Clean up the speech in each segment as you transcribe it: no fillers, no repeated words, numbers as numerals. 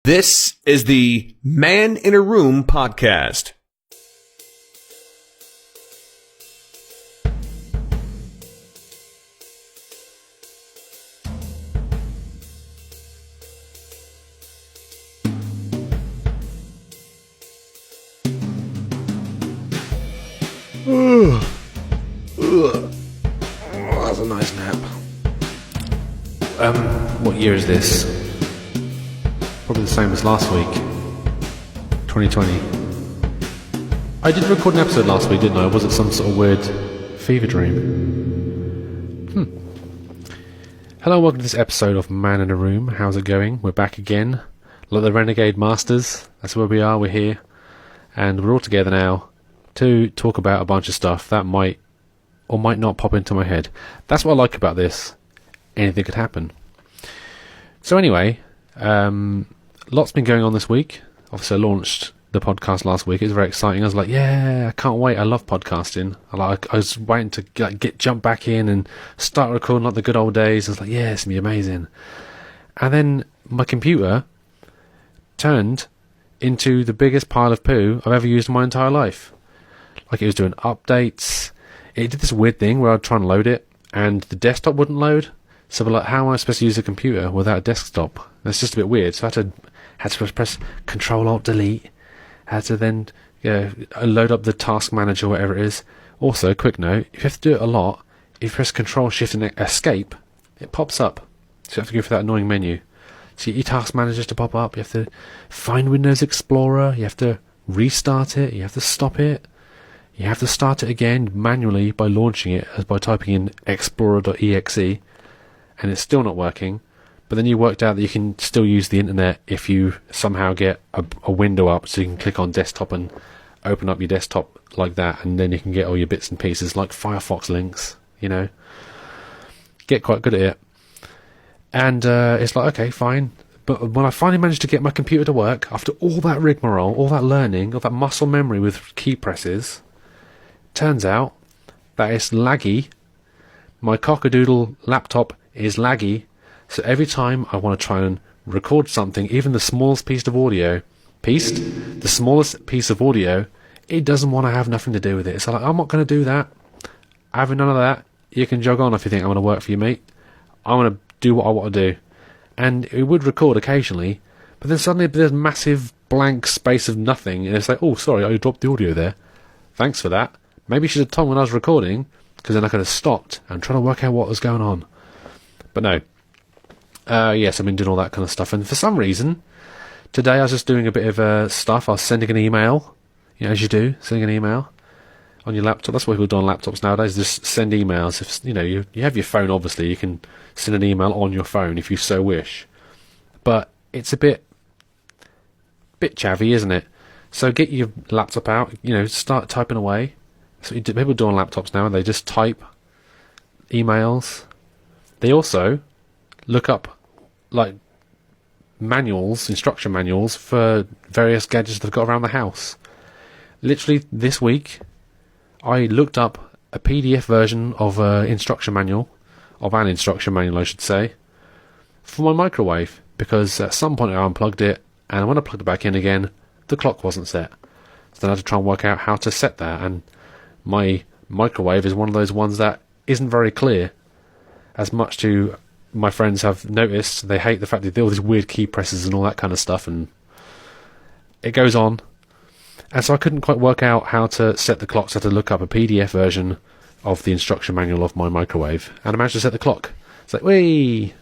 This is the Man in a Room podcast. That's a nice nap. What year is this? Probably the same as last week. 2020. I did record an episode last week, didn't I? Or was it some sort of weird fever dream? Hello, welcome to this episode of Man in a Room. How's it going? We're back again. Like the Renegade Masters. That's where we are, we're here. And we're all together now to talk about a bunch of stuff that might or might not pop into my head. That's what I like about this. Anything could happen. So anyway, lots been going on this week. Obviously, I launched the podcast last week. It was very exciting. I was like, yeah, I can't wait. I love podcasting. I was waiting to jump back in and start recording like the good old days. I was like, yeah, it's going to be amazing. And then my computer turned into the biggest pile of poo I've ever used in my entire life. Like, it was doing updates. It did this weird thing where I'd try and load it, and the desktop wouldn't load. So we're like, how am I supposed to use a computer without a desktop? That's just a bit weird. So I had to press Control-Alt-Delete. Had to then load up the task manager, whatever it is. Also, quick note, if you have to do it a lot, if you press Control-Shift and Escape, it pops up. So you have to go for that annoying menu. So your task manager to pop up. You have to find Windows Explorer. You have to restart it. You have to stop it. You have to start it again manually by launching it, as by typing in explorer.exe, and it's still not working. But then you worked out that you can still use the internet if you somehow get a window up, so you can click on desktop and open up your desktop like that, and then you can get all your bits and pieces like Firefox links, Get quite good at it. And it's like, okay, fine. But when I finally managed to get my computer to work, after all that rigmarole, all that learning, all that muscle memory with key presses, turns out that it's laggy. My cockadoodle laptop is laggy, so every time I want to try and record something, even the smallest piece of audio, it doesn't want to have nothing to do with it. So like, I'm not going to do that. Having none of that. You can jog on if you think I'm going to work for you, mate. I'm going to do what I want to do. And it would record occasionally, but then suddenly there's a massive blank space of nothing, and it's like, oh, sorry, I dropped the audio there. Thanks for that. Maybe you should have told me when I was recording, because then I could have stopped and trying to work out what was going on. But no. Yes, I've been doing all that kind of stuff. And for some reason, today I was just doing a bit of stuff. I was sending an email, as you do, sending an email on your laptop. That's what people do on laptops nowadays, just send emails. If you have your phone, obviously, you can send an email on your phone if you so wish. But it's a bit chavvy, isn't it? So get your laptop out, start typing away. So people do on laptops now, and they just type emails. They also look up like instruction manuals for various gadgets they've got around the house. Literally this week, I looked up a PDF version of an instruction manual, I should say, for my microwave, because at some point I unplugged it, and when I plugged it back in again, the clock wasn't set. So then I had to try and work out how to set that, and my microwave is one of those ones that isn't very clear. As much to my friends have noticed, they hate the fact that they do all these weird key presses and all that kind of stuff, and it goes on. And so I couldn't quite work out how to set the clock, so I had to look up a PDF version of the instruction manual of my microwave, and I managed to set the clock. It's like, whee!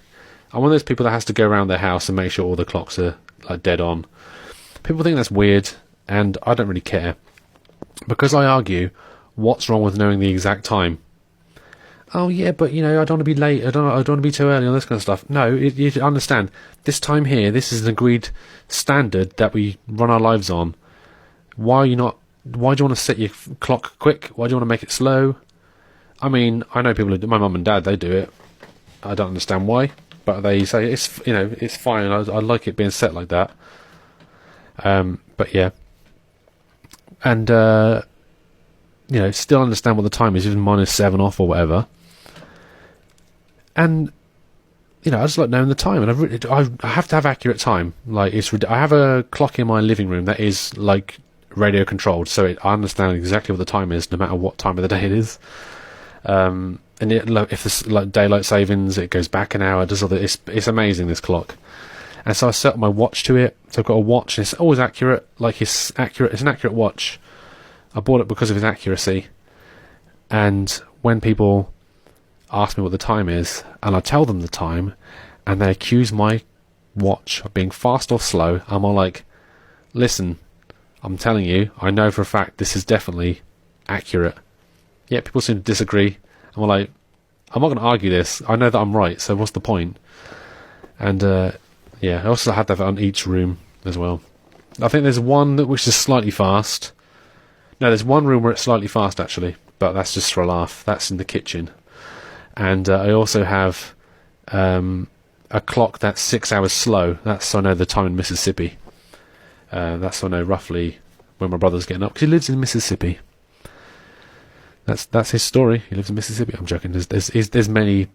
I'm one of those people that has to go around their house and make sure all the clocks are like dead on. People think that's weird, and I don't really care, because I argue, what's wrong with knowing the exact time? Oh yeah, but I don't want to be late. I don't want to be too early, all this kind of stuff. No, you understand. This time here, this is an agreed standard that we run our lives on. Why do you want to set your clock quick? Why do you want to make it slow? I mean, I know people who do. My mum and dad, they do it. I don't understand why, but they say it's fine. I like it being set like that. But yeah, and still understand what the time is, even -7 off or whatever. And I just like knowing the time, and I have to have accurate time. Like I have a clock in my living room that is like radio controlled, so I understand exactly what the time is, no matter what time of the day it is. And if there's like daylight savings, it goes back an hour. Does all that? It's amazing, this clock. And so I set my watch to it. So I've got a watch, and it's always accurate. Like it's accurate. It's an accurate watch. I bought it because of its accuracy. And when people ask me what the time is, and I tell them the time, and they accuse my watch of being fast or slow, I'm all like, listen, I'm telling you, I know for a fact this is definitely accurate. Yet people seem to disagree. I'm all like, I'm not going to argue this. I know that I'm right, so what's the point? And I also had that on each room as well. I think there's one which is slightly fast. No, there's one room where it's slightly fast, actually, but that's just for a laugh. That's in the kitchen. And I also have a clock that's 6 hours slow. That's so I know the time in Mississippi. That's so I know roughly when my brother's getting up, because he lives in Mississippi. That's his story. He lives in Mississippi. I'm joking. There's many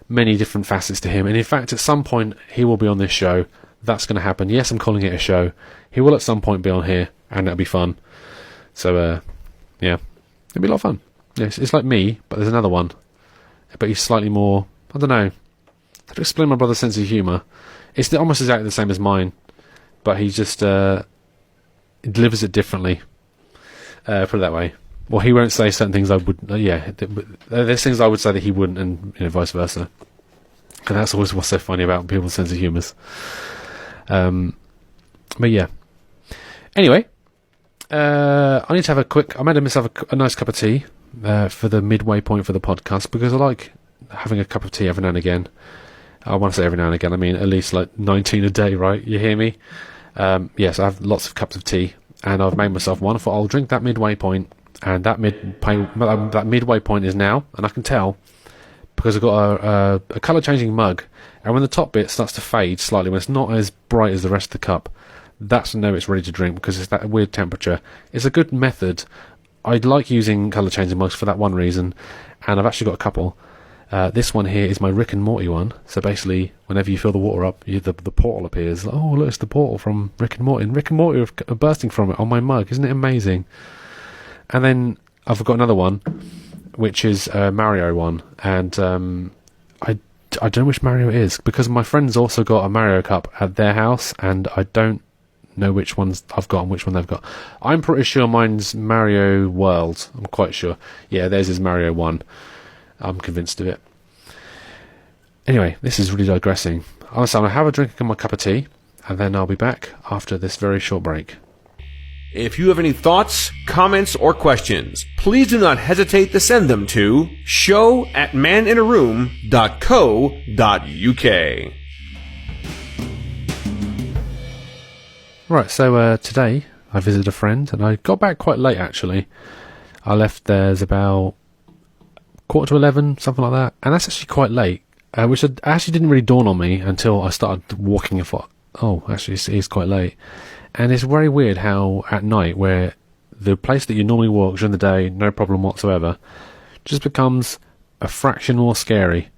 different facets to him, and in fact, at some point he will be on this show. That's going to happen. Yes, I'm calling it a show. He will at some point be on here, and it'll be fun. So it'll be a lot of fun. Yes, it's like me, but there's another one. But he's slightly more, I don't know how to explain my brother's sense of humour. It's almost exactly the same as mine, but he just delivers it differently. Put it that way. Well, he won't say certain things I would. There's things I would say that he wouldn't, and vice versa. And that's always what's so funny about people's sense of humours. But yeah. Anyway, I need to have I made myself a nice cup of tea for the midway point for the podcast, because I like having a cup of tea every now and again. I want to say every now and again, I mean at least like 19 a day, right? You hear me? Yes, I have lots of cups of tea, and I've made myself one. I'll drink that midway point, and that midway point is now, and I can tell because I've got a colour changing mug, and when the top bit starts to fade slightly, when it's not as bright as the rest of the cup, that's when I know it's ready to drink, because it's that weird temperature. It's a good method. I like using colour changing mugs for that one reason, and I've actually got a couple. This one here is my Rick and Morty one. So basically, whenever you fill the water up, the portal appears. Oh, look, it's the portal from Rick and Morty. And Rick and Morty are bursting from it on my mug. Isn't it amazing? And then I've got another one, which is a Mario one. And I don't know which Mario it is, because my friend's also got a Mario cup at their house, and I don't know which ones I've got and which one they've got. I'm pretty sure mine's Mario World. I'm quite sure. Yeah, theirs is Mario 1. I'm convinced of it. Anyway, this is really digressing. I'm going to have a drink of my cup of tea, and then I'll be back after this very short break. If you have any thoughts, comments, or questions, please do not hesitate to send them to show@maninaroom.co.uk. Right, so today I visited a friend, and I got back quite late, actually. I left theirs about 11:15, something like that, and that's actually quite late, which actually didn't really dawn on me until I started walking and thought, oh, actually it is quite late. And it's very weird how at night, where the place that you normally walk during the day, no problem whatsoever, just becomes a fraction more scary.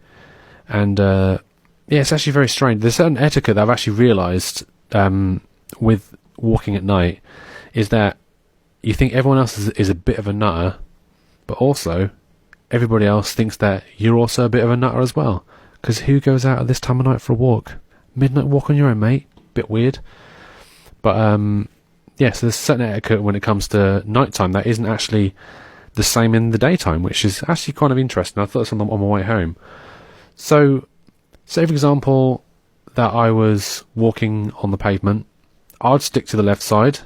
And it's actually very strange. There's certain etiquette that I've actually realised with walking at night, is that you think everyone else is a bit of a nutter, but also everybody else thinks that you're also a bit of a nutter as well. Because who goes out at this time of night for a walk? Midnight walk on your own, mate. Bit weird. But so there's certain etiquette when it comes to nighttime that isn't actually the same in the daytime, which is actually kind of interesting. I thought it was on my way home. So, say for example that I was walking on the pavement, I'd stick to the left side,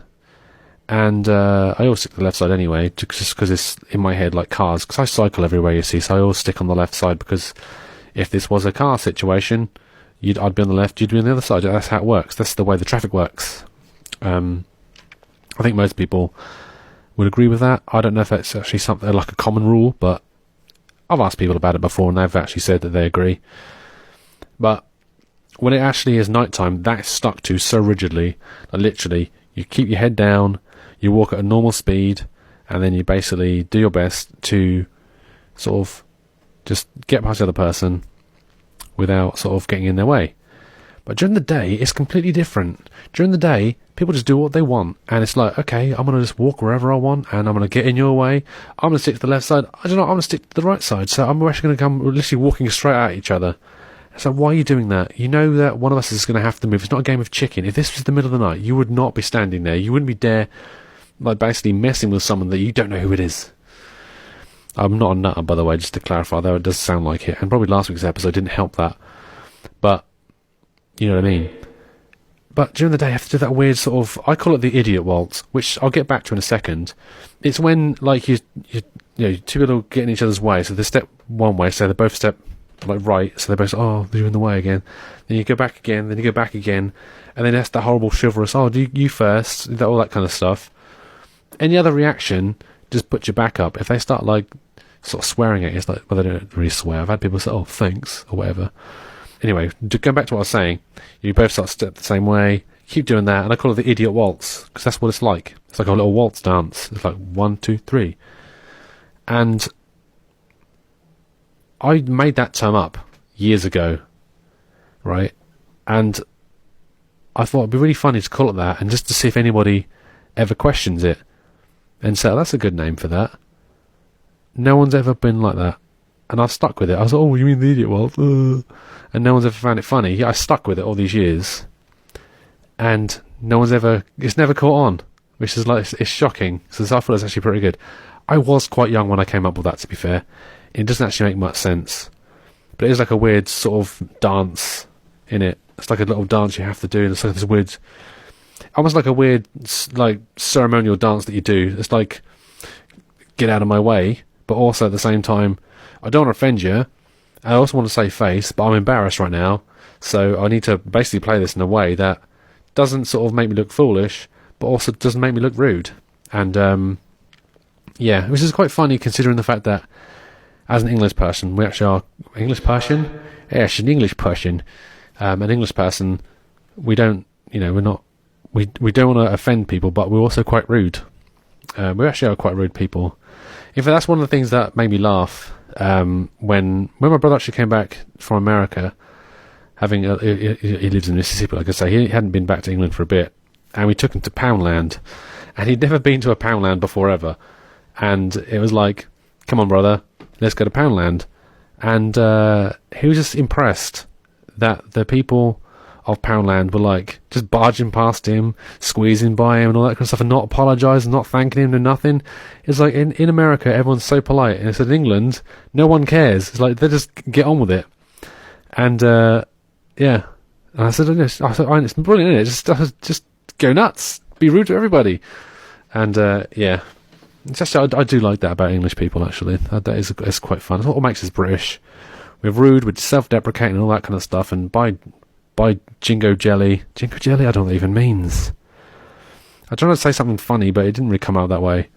and I always stick to the left side anyway, just because it's in my head like cars, because I cycle everywhere, you see, so I always stick on the left side, because if this was a car situation, I'd be on the left, you'd be on the other side. That's how it works. That's the way the traffic works. I think most people would agree with that. I don't know if it's actually something like a common rule, but I've asked people about it before, and they've actually said that they agree. But when it actually is nighttime, that's stuck to so rigidly that literally you keep your head down, you walk at a normal speed, and then you basically do your best to sort of just get past the other person without sort of getting in their way. But during the day, it's completely different. During the day, people just do what they want. And it's like, okay, I'm going to just walk wherever I want, and I'm going to get in your way. I'm going to stick to the left side. I don't know, I'm going to stick to the right side. So I'm actually going to come literally walking straight at each other. So why are you doing that? You know that one of us is going to have to move. It's not a game of chicken. If this was the middle of the night, you would not be standing there. You wouldn't be there, like, basically messing with someone that you don't know who it is. I'm not a nutter, by the way, just to clarify, though it does sound like it. And probably last week's episode didn't help that. But you know what I mean? But during the day, you have to do that weird sort of... I call it the idiot waltz, which I'll get back to in a second. It's when, like, you know, two people get in each other's way. So they step one way, so they both step, like, right. So they both say, oh, you're in the way again. Then you go back again, then you go back again. And then that's the horrible chivalrous, oh, do you first, all that kind of stuff. Any other reaction, just put your back up. If they start, like, sort of swearing at you, it's like, well, they don't really swear. I've had people say, oh, thanks, or whatever. Anyway, going back to what I was saying, you both start to step the same way, keep doing that, and I call it the idiot waltz, because that's what it's like. It's like a little waltz dance. It's like 1, 2, 3. And I made that term up years ago, right? And I thought it'd be really funny to call it that, and just to see if anybody ever questions it, and say, oh, that's a good name for that. No one's ever been like that. And I've stuck with it. I was like, oh, you mean the idiot waltz? And no one's ever found it funny. Yeah, I stuck with it all these years. And no one's ever... It's never caught on. Which is like... It's shocking. So I thought it was actually pretty good. I was quite young when I came up with that, to be fair. It doesn't actually make much sense. But it is like a weird sort of dance in it. It's like a little dance you have to do. And it's like this weird... Almost like a weird, like, ceremonial dance that you do. It's like... Get out of my way. But also at the same time... I don't want to offend you. I also want to save face, but I'm embarrassed right now. So I need to basically play this in a way that doesn't sort of make me look foolish, but also doesn't make me look rude. And, yeah, which is quite funny considering the fact that as an English person, we actually are... English person? Yeah, she's an English person. An English person, we don't, you know, we're not... We don't want to offend people, but we're also quite rude. We actually are quite rude people. In fact, that's one of the things that made me laugh. When my brother actually came back from America, he lives in Mississippi, like I say, he hadn't been back to England for a bit, and we took him to Poundland, and he'd never been to a Poundland before ever, and it was like, come on brother, let's go to Poundland, and he was just impressed that the people of Poundland were like just barging past him, squeezing by him and all that kind of stuff, and not apologising, not thanking him, and nothing. It's like in America everyone's so polite, and it's in England no one cares. It's like they just get on with it. And yeah, and I said, it's brilliant, isn't it? Just go nuts, be rude to everybody. And yeah, it's actually, I do like that about English people. Actually, it's quite fun. It's what makes us British. We're rude, we're self-deprecating, and all that kind of stuff. And by Jingo Jelly. Jingo Jelly? I don't know what that even means. I tried to say something funny, but it didn't really come out that way.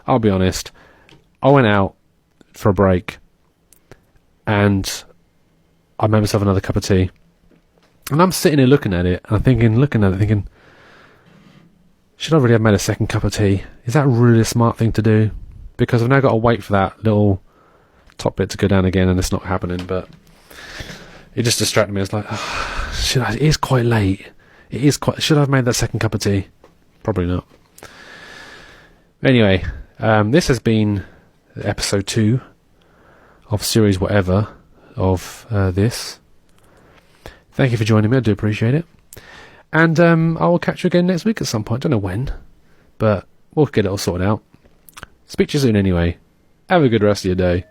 I'll be honest. I went out for a break, and I made myself another cup of tea. And I'm sitting here looking at it, and thinking, should I really have made a second cup of tea? Is that really a smart thing to do? Because I've now got to wait for that little top bit to go down again, and it's not happening, but... It just distracted me. It's like, it is quite late. Should I have made that second cup of tea? Probably not. Anyway, this has been episode 2 of series whatever of this. Thank you for joining me. I do appreciate it. And I will catch you again next week at some point. Don't know when, but we'll get it all sorted out. Speak to you soon anyway. Have a good rest of your day.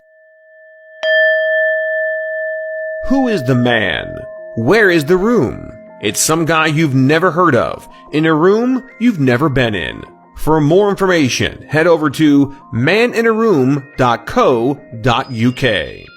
Who is the man? Where is the room? It's some guy you've never heard of, in a room you've never been in. For more information, head over to maninaroom.co.uk.